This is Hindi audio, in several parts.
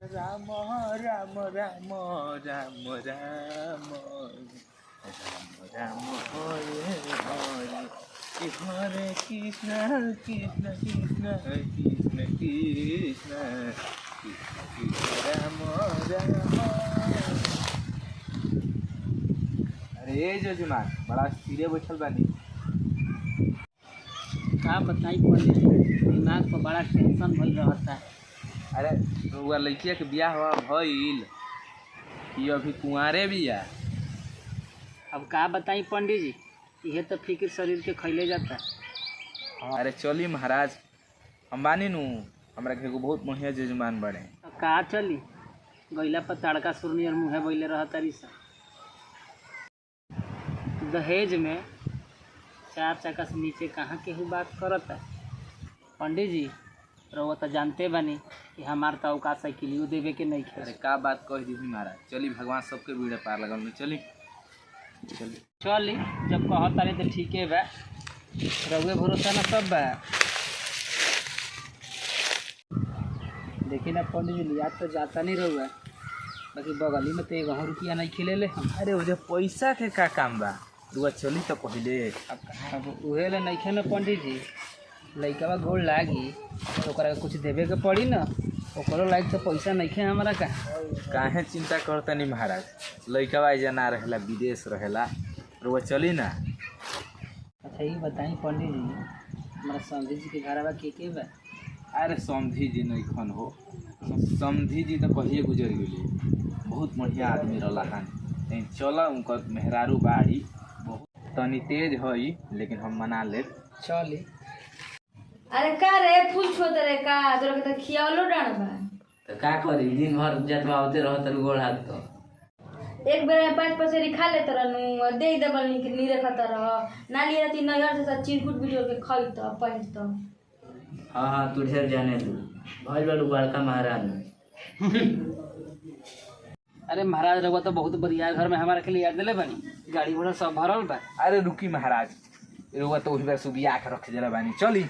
राम राम राम राम राम राम राम हरे कृष्ण कृष्ण कृष्ण कृष्ण कृष्ण राम राम। अरे जजमान बड़ा सीधे बैठल बानी। का बताई पंडित जी, दिमाग पर बड़ा टेंशन भइल रहता है। अरे रउआ लड़किया के बियाह हुआ भइल कि अभी कुंवारे बिया? अब का बताई पंडित जी, यह तो फिक्र शरीर के खैले जाता है। अरे चली महाराज, हम बानी नू, हमरा के एगो बहुत बढ़िया जजमान बड़े। तो का चली गैला पर तड़का सुरनी और मुँहे बैले रहता रही सा। दहेज में 4 चक्का से नीचे कहाँ केहू बात करता है। पंडित जी रउआ तो जानते बानी कि हमार तो औकात साइकिलियो देवे के नहीं अरे खेल। का बात कह दीदी महाराज, चली भगवान सबके बीड़े पार लगल। चली चली चली, जब कहता नहीं तो ठीक है बा, रउए भरोसा ना सब बा। देखिए ना पंडित जी, लिया तो जाता नहीं रहुआ, बाकी बगली में तो 1 रुपया नहीं खिले ले हम। अरे वजह पैसा के का काम बा, रुआ चली तो पहले। अब उहे ले नहीं ना पंडित जी, लइका गोड़ लागी तो ओकरा के कुछ देवे के पड़ी ना, ओकरो लायक तो पैसा नहीं है हमारा का। काहे चिंता करता नहीं महाराज, लइका जना रहेला विदेश रहेला, रुआ चली ना। अच्छा ये बताई पंडित जी, हमारा समझी जी के घर के बा? अरे समधी जी नहीं खन हो, समधी जी तो कहिए गुजर गई। बहुत बढ़िया आदमी रहा हन, चल उनका मेहरारू बाड़ी बहुत तनी तेज हई, लेकिन हम मना ले। चली। अरे का रे फूल छोड़ रे का तोरा के त खियावलो डाण बा। तो का करी, दिन भर जतवाते रहत गोड़ हाथ तो। एक बेर में 5 पसेरी खा ले तरनु दे देबल नी रखत रह ना लिए ती नहर से चिरकुट बिटोर के खई त पहिर त। हाँ तू ढेर जाने तू भाई बड़ू बड़का महाराज। अरे महाराज रहुआ तो बहुत बढ़िया घर में हमारे के लिए याद दिले बनी, गाड़ी घोड़ा सब भरल बा। अरे रुकी महाराज, रुआ तो वही बार सुबिया के रख दिला बानी। चली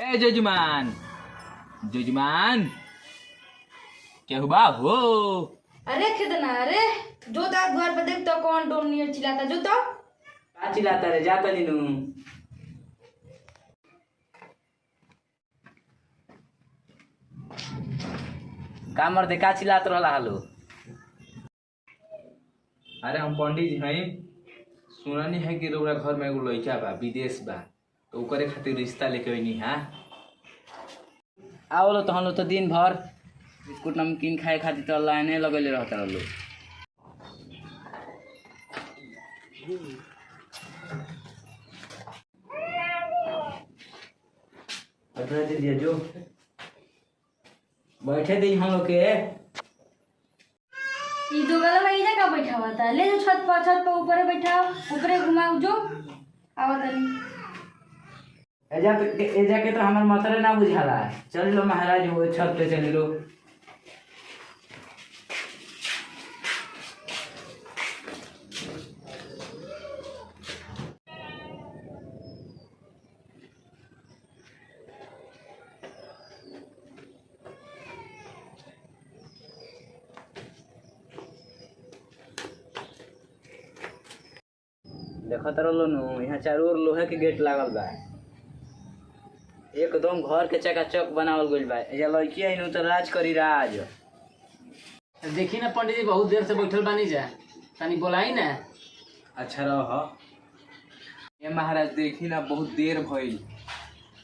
ए जजमान, जजमान क्या हुआ हो? अरे कितना अरे जो ता घर पे देख तो कौन डोम नियर चिल्लाता जो तो का चिल्लाता रे, जाता नीनू। का मर्दे का चिल्लात रहला हालो? अरे हम पंडित जी हैं, सुननी है कि रउरा घर में एगो लड़का बा विदेश बा, तो ओकरे खातिर रिश्ता लेके अइनी। हाँ आवलो तो हम लोग तो दिन भर बिस्कुट नमकीन खाए खातिर तो लाइने लगेले रहता लोग। अरे दीदी जो बैठे दी हम लोग के। ई दो गला में इधर का बैठा हुआ था, ले जो छत पर ऊपर बैठा ऊपरे घुमाओ जो आवाज नहीं। एजा के तो हमार मतरे ना बुझाला। चल लो महाराज वो छत पे चल लो। देखो तर लो नु, यहाँ चारों ओर लोहे के गेट लागल बा, एकदम घर के चकाचक बनावल गइल बा। एजा लड़की आई नु तो राज करी राज। देखी ना पंडित जी बहुत देर से बैठल बानी जा, तनी बोलाई ना। अच्छा रह ये महाराज, देखी ना बहुत देर भइल।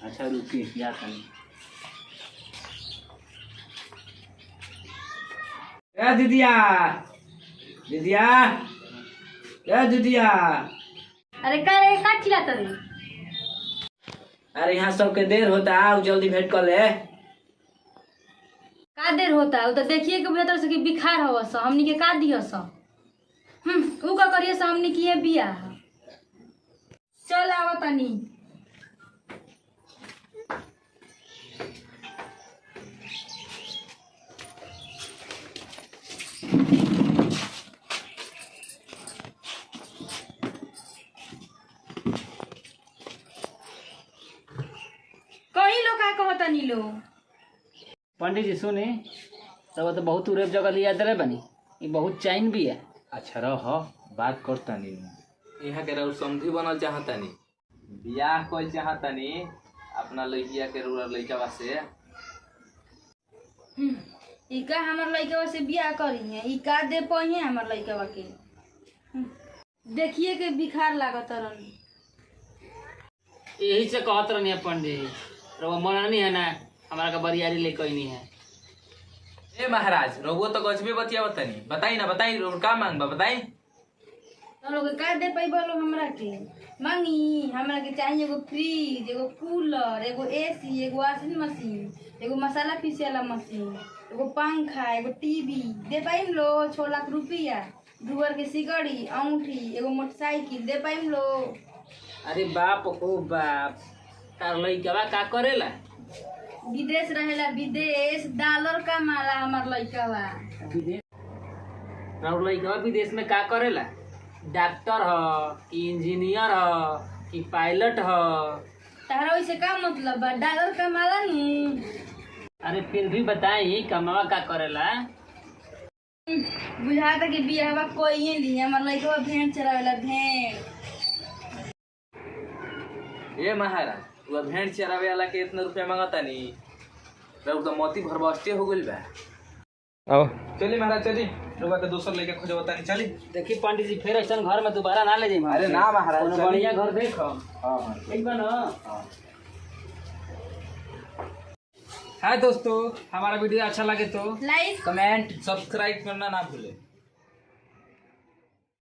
अच्छा रुकी या तनी। ए दीदिया, दीदिया, ए दीदिया। अरे का रे का चिल्लाता रे? अरे यहाँ सबके देर होता, आओ जल्दी भेंट कर ले। का देर होता है? वो तो देखिए कि बेहतर से कि बिखार हो स हमनी के का दियो स। ऊ का करिए स हमनी की ये बिया। चल आवा तनी। तनी लो। पंडित जी सुनी, रउआ तो बहुत उरेब जगह लिया दे बनी, ये बहुत चैन भी है। अच्छा रह, बात करतानी। यहाँ के रउर समधी बनल चाहतानी, बियाह कोई चाहतानी अपना लड़किया के रूरल लड़का से। ई का हमर लइकवा से बियाह करी है, ई का दे पही हमर लइकवा के। देखिए के बिखार लागत रहन। यही से कहत रहनी है पंडित जी, रउआ मननी है ना, हमारा का बरियारी ले कोई नहीं है। ए महाराज रघुओ तो गजबे बतिया बतानी, बताई ना बताई, का मांगबा बताई। तो लोग का दे पाई बोलो हमरा के मांगी। हमरा के चाहिए एगो फ्रिज, एगो कूलर, एगो एसी, एगो वॉशिंग मशीन, एगो मसाला पीसे वाला मशीन, एगो पंखा, एगो टीवी। दे पाई लो 6 लाख रुपया, दुबर के सिकड़ी, अंगूठी, एगो मोटरसाइकिल दे पाई लो। अरे बाप हो बाप, तार लइकवा का करेला? विदेश रहेला, विदेश डॉलर का माला हमार लइकवा। विदेश? राउर लइकवा विदेश में का करेला? डॉक्टर ह कि इंजीनियर ह कि पायलट ह? तारा वैसे का मतलब बा? डॉलर का माला नु। अरे फिर भी बताई कमावा का करेला? बुझाता कि बियाहवा कोई ली, हमार लइकवा भेड़ चरावेला, भेड़। ए महाराज तू भेड़ चरावे वाला के इतना रुपया मांगतानी, रउर तो मोती भरबस्ते हो गइल बा। आओ चली महाराज चली, रउआ के दूसर लेके खोजो बतानी चली। देखी पंडित जी फिर ऐसा घर में दोबारा ना ले जाइए। अरे ना महाराज, कोनो चली। बढ़िया घर देखो। हाँ ठीक बा ना? हाँ। हाय दोस्तों, हमारा वीडियो अच्छा लगे तो लाइक कमेंट सब्सक्राइब करना ना भूले।